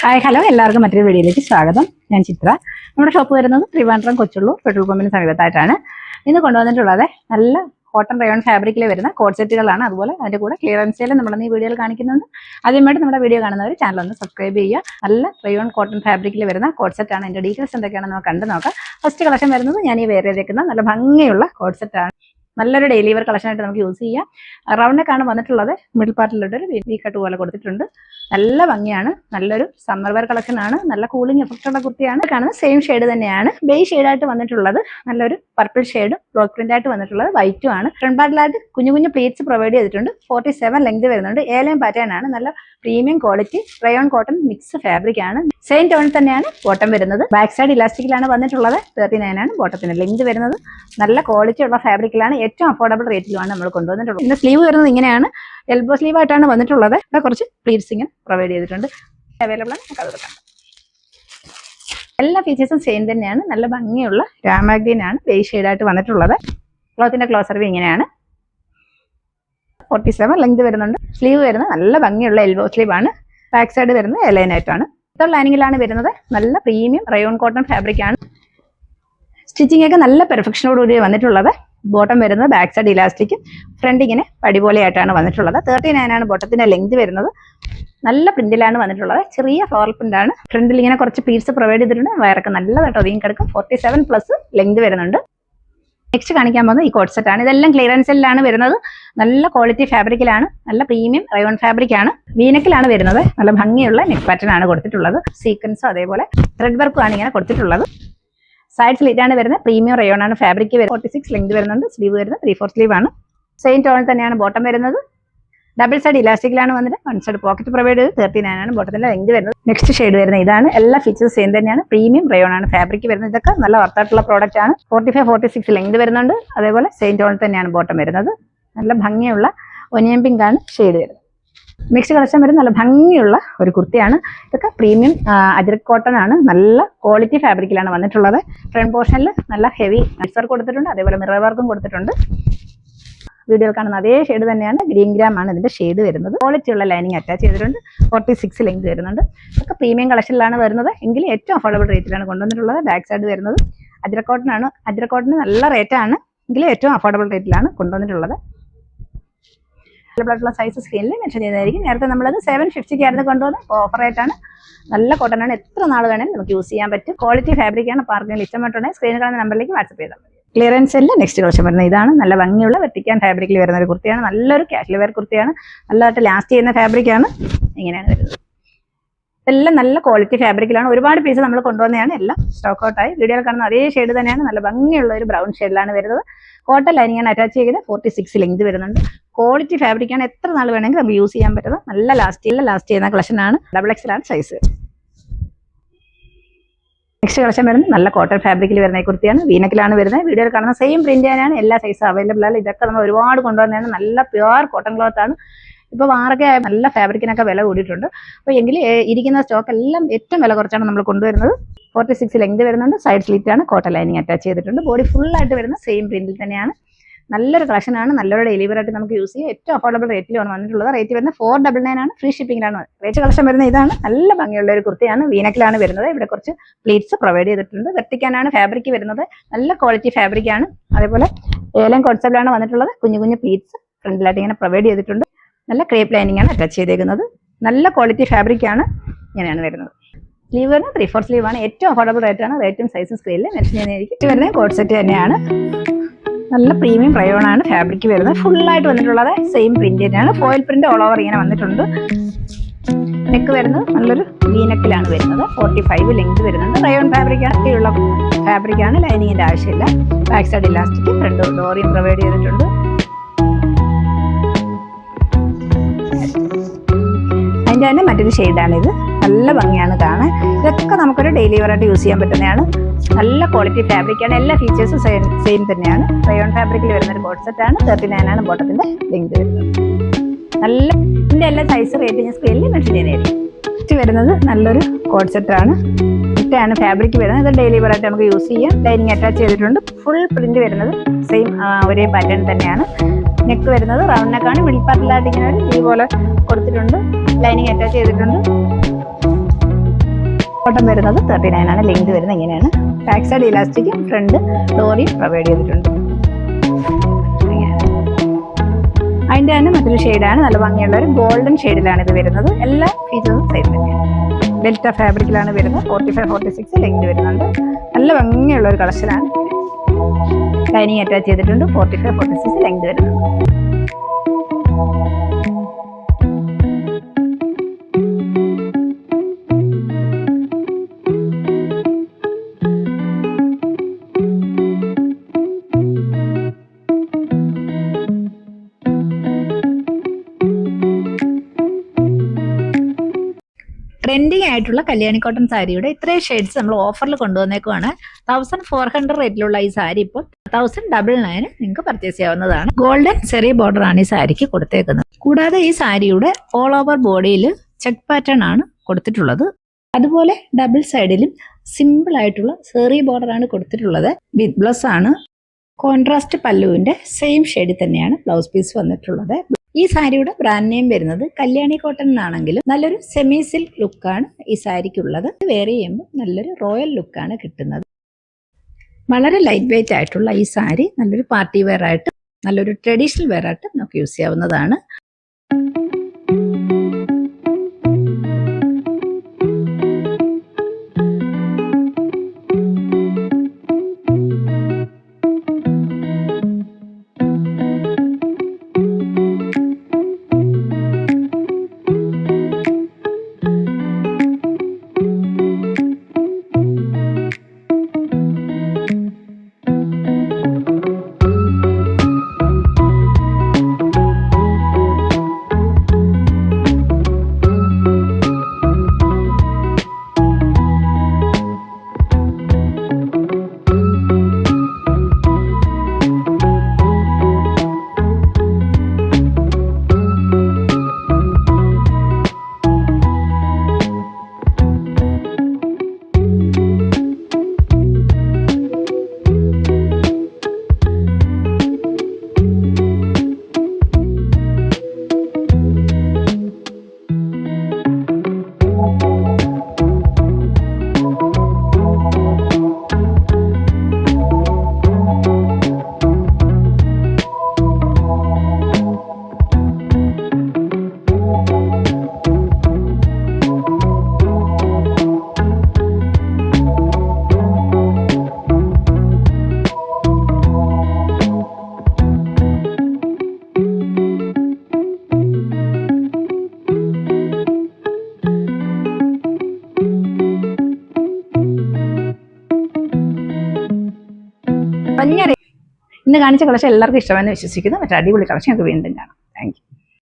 Hi hello എല്ലാവർക്കും മറ്റൊരു വീഡിയോയിലേക്ക് സ്വാഗതം. ഞാൻ ചിത്ര. നമ്മുടെ ഷോപ്പ് വരുന്നത് ട്രിവാൻഡ്രം കൊച്ചുള്ളൂർ പെട്രോൾ പമ്പിന് സമീപത്തായിട്ടാണ്. ഇന്ന് കൊണ്ടുവന്നിട്ടുള്ളത് നല്ല കോട്ടൺ റയോൺ ഫാബ്രിക്കിൽ വരുന്ന കോട്ട് സെറ്റുകളാണ്. അതുപോലെ അതിന്റെ കൂടെ ക്ലിയറൻസ് സെയിൽ നമ്മളന്ന് ഈ വീഡിയോയിൽ കാണിക്കുന്നുണ്ട്. ആദ്യമായിട്ട് നമ്മുടെ വീഡിയോ കാണുന്നവർ ചാനൽ ഒന്ന് സബ്സ്ക്രൈബ് ചെയ്യുക. നല്ല റയോൺ കോട്ടൺ ഫാബ്രിക്കിൽ വരുന്ന കോട്ട് സെറ്റാണ്. അതിന്റെ ഡീറ്റെയിൽസ് എന്തൊക്കെയാണെന്ന് നമുക്ക് കണ്ടു നോക്കാം. ഫസ്റ്റ് കളക്ഷൻ വരുന്നത് ഞാൻ ഈ വേറെ ചെയ്തേക്കുന്ന നല്ല ഭംഗിയുള്ള കോട്ട് സെറ്റാണ്. നല്ലൊരു ഡെയിലി വെയർ കളക്ഷനായിട്ട് നമുക്ക് യൂസ് ചെയ്യാം. റൗണ്ട് നെക്കാണ് വന്നിട്ടുള്ളത്. മിഡിൽ പാർട്ടിലോട്ടൊരു വി കട്ട് പോലെ കൊടുത്തിട്ടുണ്ട്. നല്ല ഭംഗിയാണ്. നല്ലൊരു സമ്മർ വെയർ കളക്ഷൻ ആണ്. നല്ല കൂളിംഗ് എഫക്റ്റുള്ള കുർത്തിയാണ്. കാണുന്നത് സെയിം ഷെയ്ഡ് തന്നെയാണ്. ബേസ് ഷെയ്ഡായിട്ട് വന്നിട്ടുള്ളത് നല്ലൊരു പർപ്പിൾ ഷെയ്ഡും ബ്ലോക്ക് പ്രിന്റ് ആയിട്ട് വന്നിട്ടുള്ളത് വൈറ്റും ആണ്. ഫ്രണ്ട് പാർട്ടിലായിട്ട് കുഞ്ഞു കുഞ്ഞു പ്ലീറ്റ്സ് പ്രൊവൈഡ് ചെയ്തിട്ടുണ്ട്. 47 ലെങ്ത് വരുന്നുണ്ട്. ഏലയും പാറ്റേൺ ആണ്. നല്ല premium quality rayon cotton mix fabric ആണ്. സെയിം ടോൺ തന്നെയാണ് ബോട്ടം വരുന്നത്. ബാക്ക് സൈഡ് ഇലാസ്റ്റിക്കിലാണ് വന്നിട്ടുള്ളത്. 39 ആണ് ബോട്ടത്തിന് ലെങ്ത് വരുന്നത്. നല്ല ക്വാളിറ്റി ഉള്ള ഫാബ്രിക്കിലാണ്. ഏറ്റവും അഫോർഡബിൾ റേറ്റിലുമാണ് നമ്മൾ കൊണ്ടുവന്നിട്ടുള്ളത്. ഇതിന്റെ സ്ലീവ് വരുന്നത് ഇങ്ങനെയാണ്. എൽബോ സ്ലീവ് ആയിട്ടാണ് വന്നിട്ടുള്ളത്. ഇവിടെ കുറച്ച് പ്ലീറ്റ്സ് ഇങ്ങനെ പ്രൊവൈഡ് ചെയ്തിട്ടുണ്ട്. അവൈലബിൾ ആണ്. നമുക്ക് അത് എടുക്കാം. എല്ലാ ഫീച്ചേഴ്സും സെയിം തന്നെയാണ്. നല്ല ഭംഗിയുള്ള രാമാഗ്രീൻ ആണ് ബേസ് ഷെയ്ഡായിട്ട് വന്നിട്ടുള്ളത്. ക്ലോത്തിന്റെ ക്ലോസർ വ്യൂ ഇങ്ങനെയാണ്. 47 ലെങ്ത് വരുന്നുണ്ട്. സ്ലീവ് വരുന്നത് നല്ല ഭംഗിയുള്ള എൽബോ സ്ലീവ് ആണ്. ബാക്ക് സൈഡ് വരുന്നത് എലൈനായിട്ടാണ്. ലൈനിങ്ങിലാണ് വരുന്നത്. നല്ല പ്രീമിയം റയോൺ കോട്ടൺ ഫാബ്രിക് ആണ്. സ്റ്റിച്ചിങ് ഒക്കെ നല്ല പെർഫെക്ഷനോടുകൂടി വന്നിട്ടുള്ളത്. ബോട്ടം വരുന്നത് ബാക്ക് സൈഡ് ഇലാസ്റ്റിക്, ഫ്രണ്ട് ഇങ്ങനെ പടിപോലെയായിട്ടാണ് വന്നിട്ടുള്ളത്. 39 ആണ് ബോട്ടത്തിന്റെ ലെങ്ത് വരുന്നത്. നല്ല പ്രിന്റിലാണ് വന്നിട്ടുള്ളത്. ചെറിയ ഫ്ലോറൽ പ്രിന്റ് ആണ്. ഫ്രണ്ടിൽ ഇങ്ങനെ കുറച്ച് പീസ് പ്രൊവൈഡ് ചെയ്തിട്ടുണ്ട്. വയറൊക്കെ നല്ലതായിട്ട് ഒതുങ്ങി കിടക്കും. 47 പ്ലസ് ലെങ്ത് വരുന്നുണ്ട്. നെക്സ്റ്റ് കാണിക്കാൻ പോകുന്നത് ഈ കോട്ട് സെറ്റ് ആണ്. ഇതെല്ലാം ക്ലിയറൻസിലാണ് വരുന്നത്. നല്ല ക്വാളിറ്റി ഫാബ്രിക്കിലാണ്. നല്ല പ്രീമിയം റയോൺ ഫാബ്രിക് ആണ്. വീനക്കിലാണ് വരുന്നത്. നല്ല ഭംഗിയുള്ള നെക്ക് പാറ്റേൺ ആണ് കൊടുത്തിട്ടുള്ളത്. സീക്വൻസും അതേപോലെ ത്രെഡ് വർക്കും ആണ് ഇങ്ങനെ കൊടുത്തിട്ടുള്ളത്. സൈഡ് സ്ലിറ്റ് ആണ് വരുന്നത്. പ്രീമിയം റയോൺ ആണ് ഫാബ്രിക്. 46 ലെങ്ത് വരുന്നുണ്ട്. സ്ലീവ് വരുന്നത് 3/4 സ്ലീവ് ആണ്. സെയിം ടോൺ തന്നെയാണ് ബോട്ടം വരുന്നത്. ഡബിൾ സൈഡ് ഇലാസ്റ്റിക്കിലാണ് വന്നിട്ട് വൺ സൈഡ് പോക്കറ്റ് പ്രൊവൈഡ് ചെയ്ത് 39 ആണ് ബോട്ടത്തിന്റെ ലെങ്ത് വരുന്നത്. നെക്സ്റ്റ് ഷെയ്ഡ് വരുന്നത് ഇതാണ്. എല്ലാ ഫീച്ചേഴ്സ് സെയിം തന്നെയാണ്. പ്രീമിയം റയോൺ ആണ് ഫാബ്രിക് വരുന്നത്. ഇതൊക്കെ നല്ല വർത്തായിട്ടുള്ള പ്രോഡക്റ്റ് ആണ്. 45-46 ലെങ്ത് വരുന്നുണ്ട്. അതേപോലെ സെയിം ടോൺ തന്നെയാണ് ബോട്ടം വരുന്നത്. നല്ല ഭംഗിയുള്ള ഒനിയൻ പിങ്ക് ആണ് ഷെയ്ഡ് വരുന്നത്. നെക്സ്റ്റ് കളക്ഷൻ വരുന്നത് നല്ല ഭംഗിയുള്ള ഒരു കുർത്തിയാണ്. ഇതൊക്കെ പ്രീമിയം അജ്രക് കോട്ടൺ ആണ്. നല്ല ക്വാളിറ്റി ഫാബ്രിക്കിലാണ് വന്നിട്ടുള്ളത്. ഫ്രണ്ട് പോർഷനിൽ നല്ല ഹെവി വർക്ക് കൊടുത്തിട്ടുണ്ട്. അതേപോലെ മിറർ വർക്കും കൊടുത്തിട്ടുണ്ട്. വീഡിയോയിൽ കാണുന്ന അതേ ഷെയ്ഡ് തന്നെയാണ്. ഗ്രീൻ ഗ്രാം ആണ് ഇതിന്റെ ഷെയ്ഡ് വരുന്നത്. ക്വാളിറ്റി ഉള്ള ലൈനിങ് അറ്റാച്ച് ചെയ്തിട്ടുണ്ട്. 46 ലെങ്ത് വരുന്നുണ്ട്. ഇതൊക്കെ പ്രീമിയം കളക്ഷനിലാണ് വരുന്നത്. എങ്കിലും ഏറ്റവും അഫോർഡബിൾ റേറ്റിലാണ് കൊണ്ടുവന്നിട്ടുള്ളത്. ബാക്ക് സൈഡ് വരുന്നത് അജ്രക് കോട്ടൺ ആണ്. അജ്രക് കോട്ടൺ നല്ല റേറ്റ് ആണ്. എങ്കിലും ഏറ്റവും അഫോർഡബിൾ റേറ്റിലാണ് കൊണ്ടുവന്നിട്ടുള്ളത്. അവൈലബിൾ സൈസ് സ്ക്രീനിൽ മെൻഷൻ ചെയ്തതായിരിക്കും. നേരത്തെ നമ്മളത് 750 ആയിരുന്നു കൊണ്ടുവന്ന്. ഓഫർ റേറ്റാണ്. നല്ല കോട്ടൺ ആണ്. എത്ര നാൾ വേണമെങ്കിലും നമുക്ക് യൂസ് ചെയ്യാൻ പറ്റും. ക്വാളിറ്റി ഫാബ്രിക് ആണ്. പാർക്കിംഗ് ഇഷ്ടപ്പെട്ടുണ്ടെങ്കിൽ സ്ക്രീനിൽ കാണുന്ന നമ്പറിലേക്ക് വാട്സ്ആപ്പ് ചെയ്താൽ മതി. ക്ലിയറൻസ് എല്ലാം നെക്സ്റ്റ് കളക്ഷൻ വരുന്നത് ഇതാണ്. നല്ല ഭംഗിയുള്ള വെർട്ടിക്കൽ ഫാബ്രിക്കിൽ വരുന്ന ഒരു കുർത്തിയാണ്. നല്ലൊരു കാഷ്വൽ വെയർ കുർത്തിയാണ്. നല്ലതായിട്ട് ലാസ്റ്റ് ചെയ്യുന്ന ഫാബ്രിക്കാണ്. ഇങ്ങനെയാണ് വരുന്നത്. എല്ലാം നല്ല ക്വാളിറ്റി ഫാബ്രിക്കിലാണ്. ഒരുപാട് പീസ് നമ്മൾ കൊണ്ടുവന്നതാണ്. എല്ലാം സ്റ്റോക്ക് ഔട്ടായി. വീഡിയോയിൽ കാണുന്ന അതേ ഷെയ്ഡ് തന്നെയാണ്. നല്ല ഭംഗിയുള്ള ഒരു ബ്രൗൺ ഷെയ്ഡിലാണ് വരുന്നത്. കോട്ടൺ ലൈനിങ്ങാണ് അറ്റാച്ച് ചെയ്ത് 46 ലെങ്ത് വരുന്നുണ്ട്. ക്വാളിറ്റി ഫാബ്രിക്കാണ്. എത്ര നാൾ വേണമെങ്കിൽ നമുക്ക് യൂസ് ചെയ്യാൻ പറ്റുന്നത്. നല്ല ലാസ്റ്റ് ചെയ്യുന്ന കളക്ഷനാണ്. XXL ആണ് സൈസ്. നെക്സ്റ്റ് കളക്ഷൻ വരുന്നത് നല്ല കോട്ടൺ ഫാബ്രിക്കിൽ വരുന്ന കുർത്തിയാണ്. വീനക്കിലാണ് വരുന്നത്. വീഡിയോയിൽ കാണുന്ന സെയിം പ്രിന്റ് തന്നെയാണ്. എല്ലാ സൈസും അവൈലബിൾ ആണ്. ഇതൊക്കെ നമ്മൾ ഒരുപാട് കൊണ്ടുവന്നതാണ്. നല്ല പ്യുവർ കോട്ടൺ ക്ലോത്ത് ആണ്. ഇപ്പോൾ വാറൊക്കെ നല്ല ഫാബ്രിക്കിനൊക്കെ വില കൂടിയിട്ടുണ്ട്. അപ്പോൾ എങ്കിൽ ഇരിക്കുന്ന സ്റ്റോക്ക് എല്ലാം ഏറ്റവും വില കുറച്ചാണ് നമ്മൾ കൊണ്ടുവരുന്നത്. 46 ലെങ്ത് വരുന്നുണ്ട്. സൈഡ് സ്ലിറ്റ് ആണ്. കോട്ടൺ ലൈനിങ് അറ്റാച്ച് ചെയ്തിട്ടുണ്ട്. ബോഡി ഫുൾ ആയിട്ട് വരുന്ന സെയിം പ്രിന്റിൽ തന്നെയാണ്. നല്ലൊരു കളക്ഷനാണ്. നല്ലൊരു ഡെയിലി വെയർ ആയിട്ട് നമുക്ക് യൂസ് ചെയ്യാം. ഏറ്റവും അഫോർഡബിൾ റേറ്റിലാണ് വന്നിട്ടുള്ളത്. റേറ്റ് വരുന്നത് 499 ആണ്. ഫ്രീ ഷിപ്പിംഗിലാണ്. റേറ്റ് കളക്ഷൻ വരുന്നത് ഇതാണ്. നല്ല ഭംഗിയുള്ള ഒരു കുർത്തിയാണ്. വീനക്കിലാണ് വരുന്നത്. ഇവിടെ കുറച്ച് പ്ലീറ്റ്സ് പ്രൊവൈഡ് ചെയ്തിട്ടുണ്ട്. വെർട്ടിക്കാനാണ് ഫാബ്രിക് വരുന്നത്. നല്ല ക്വാളിറ്റി ഫാബ്രിക് ആണ്. അതേപോലെ ഏലം കോൺസെപ്റ്റിലാണ് വന്നിട്ടുള്ളത്. കുഞ്ഞു കുഞ്ഞു പ്ലീറ്റ്സ് ഫ്രണ്ടിലായിട്ട് ഇങ്ങനെ പ്രൊവൈഡ് ചെയ്തിട്ടുണ്ട്. നല്ല ക്രേപ്പ് ലൈനിങ് ആണ് അറ്റാച്ച് ചെയ്തേക്കുന്നത്. നല്ല ക്വാളിറ്റി ഫാബ്രിക് ആണ്. ഇങ്ങനെയാണ് വരുന്നത്. സ്ലീവ് വരുന്നത് 3/4 സ്ലീവ് ആണ്. ഏറ്റവും അഫോർഡബിൾ റേറ്റ് ആണ്. റേറ്റും സൈസും സ്ക്രീനിൽ മെൻഷൻ ചെയ്യുന്നതായിരിക്കും. ഇത് വരുന്നത് കോട്ട് സെറ്റ് തന്നെയാണ്. നല്ല പ്രീമിയം റയോൺ ആണ് ഫാബ്രിക് വരുന്നത്. ഫുള്ളായിട്ട് വന്നിട്ടുള്ളത് സെയിം പ്രിന്റ് തന്നെയാണ്. ഫോയിൽ പ്രിന്റ് ഓൾ ഓവർ ഇങ്ങനെ വന്നിട്ടുണ്ട്. നെക്ക് വരുന്നത് നല്ലൊരു വീനക്കിലാണ് വരുന്നത്. 45 ലെങ്ത് വരുന്നുണ്ട്. റയോൺ ഫാബ്രിക്കുള്ള ഫാബ്രിക്കാണ്. ലൈനിങ്ങിന്റെ ആവശ്യമില്ല. ബാക്ക് സൈഡ് ഇലാസ്റ്റിക്, ഫ്രണ്ട് ഡോറിയും പ്രൊവൈഡ് ചെയ്തിട്ടുണ്ട്. അതിൻ്റെ തന്നെ മറ്റൊരു ഷെയ്ഡാണിത്. നല്ല ഭംഗിയാണ് കാണാൻ. ഇതൊക്കെ നമുക്കൊരു ഡെയിലി വെയറായിട്ട് യൂസ് ചെയ്യാൻ പറ്റുന്നതാണ്. നല്ല ക്വാളിറ്റി ഫാബ്രിക്കാണ്. എല്ലാ ഫീച്ചേഴ്സും സെയിം തന്നെയാണ്. റയോൺ ഫാബ്രിക്കിൽ വരുന്ന ഒരു കോട്ട് സെറ്റാണ്. 39 ആണ് ബോട്ടത്തിന്റെ ലെങ്ത് വരുന്നത്. നല്ല ഇതിന്റെ എല്ലാ സൈസ് റേറ്റ് ഞാൻ സ്ക്രീനിൽ മെൻഷൻ ചെയ്യുന്നതായിരിക്കും. നെക്സ്റ്റ് വരുന്നത് നല്ലൊരു കോട്ട് സെറ്റാണ്. ഇട്ടാണ് ഫാബ്രിക് വരുന്നത്. ഇത് ഡെയിലി വെയറായിട്ട് നമുക്ക് യൂസ് ചെയ്യാം. ലൈനിങ് അറ്റാച്ച് ചെയ്തിട്ടുണ്ട്. ഫുൾ പ്രിന്റ് വരുന്നത് സെയിം ഒരേ പാറ്റേൺ തന്നെയാണ്. നെക്ക് വരുന്നത് റൗണ്ട് നെക്കാണ്. മിഡിൽ പാർട്ടിലായിട്ട് ഇങ്ങനെ ഒരു പോലെ കൊടുത്തിട്ടുണ്ട്. ലൈനിങ് അറ്റാച്ച് ചെയ്തിട്ടുണ്ട്. ബോട്ടം വരുന്നത് 39 ആണ്. ലെങ്ത് വരുന്നത് ഇങ്ങനെയാണ്. ബാക്ക് സൈഡ് ഇലാസ്റ്റിക്കും ഫ്രണ്ട് ഡോറിയും പ്രൊവൈഡ് ചെയ്തിട്ടുണ്ട്. അതിൻ്റെ തന്നെ മറ്റൊരു ഷെയ്ഡാണ്. നല്ല ഭംഗിയുള്ള ഒരു ഗോൾഡൻ ഷെയ്ഡിലാണ് ഇത് വരുന്നത്. എല്ലാ ഫീച്ചേഴ്സും സെയിം തന്നെയാണ്. ഡെൽറ്റ ഫാബ്രിക്കിലാണ് വരുന്നത്. 45-46 ലെങ്ത് വരുന്നുണ്ട്. നല്ല ഭംഗിയുള്ള ഒരു കളക്ഷനാണ്. ലൈനിങ് അറ്റാച്ച് ചെയ്തിട്ടുണ്ട്. 45-46 ലെങ്ത് വരുന്നുണ്ട്. ട്രെൻഡിങ് ആയിട്ടുള്ള കല്യാണി കോട്ടൺ സാരിയുടെ ഇത്രയും ഷെയ്ഡ്സ് നമ്മൾ ഓഫറിൽ കൊണ്ടുവന്നേക്കുവാണ്. 1400 റേറ്റിലുള്ള ഈ സാരി ഇപ്പോൾ 1099 നിങ്ങൾക്ക് പർച്ചേസ് ചെയ്യാവുന്നതാണ്. ഗോൾഡൻ ചെറിയ ബോർഡർ ആണ് ഈ സാരിക്ക് കൊടുത്തേക്കുന്നത്. കൂടാതെ ഈ സാരിയുടെ ഓൾ ഓവർ ബോഡിയിൽ ചെക്ക് പാറ്റേൺ ആണ് കൊടുത്തിട്ടുള്ളത്. അതുപോലെ ഡബിൾ സൈഡിലും സിമ്പിൾ ആയിട്ടുള്ള ചെറിയ ബോർഡർ ആണ് കൊടുത്തിട്ടുള്ളത്. വിത്ത് ബ്ലൗസ് ആണ്. കോൺട്രാസ്റ്റ് പല്ലുവിന്റെ സെയിം ഷെയ്ഡിൽ തന്നെയാണ് ബ്ലൗസ് പീസ് വന്നിട്ടുള്ളത്. ഈ സാരിയുടെ ബ്രാൻഡ് നെയിം വരുന്നത് കല്യാണി കോട്ടൺ എന്നാണെങ്കിലും നല്ലൊരു സെമി സിൽക്ക് ലുക്കാണ് ഈ സാരിക്കുള്ളത്. വെയർ ചെയ്യുമ്പോൾ നല്ലൊരു റോയൽ ലുക്കാണ് കിട്ടുന്നത്. വളരെ ലൈറ്റ് വെയിറ്റ് ആയിട്ടുള്ള ഈ സാരി നല്ലൊരു പാർട്ടി വെയർ ആയിട്ട് നല്ലൊരു ട്രഡീഷണൽ വെയർ ആയിട്ട് നമുക്ക് യൂസ് ചെയ്യാവുന്നതാണ്. ഇന്ന് കാണിച്ച കളക്ഷൻ എല്ലാവർക്കും ഇഷ്ടമെന്ന് വിശ്വസിക്കുന്നു. മറ്റൊരു അടിപൊളി കളക്ഷൻ നമുക്ക് വീണ്ടും കാണാം. Thank you.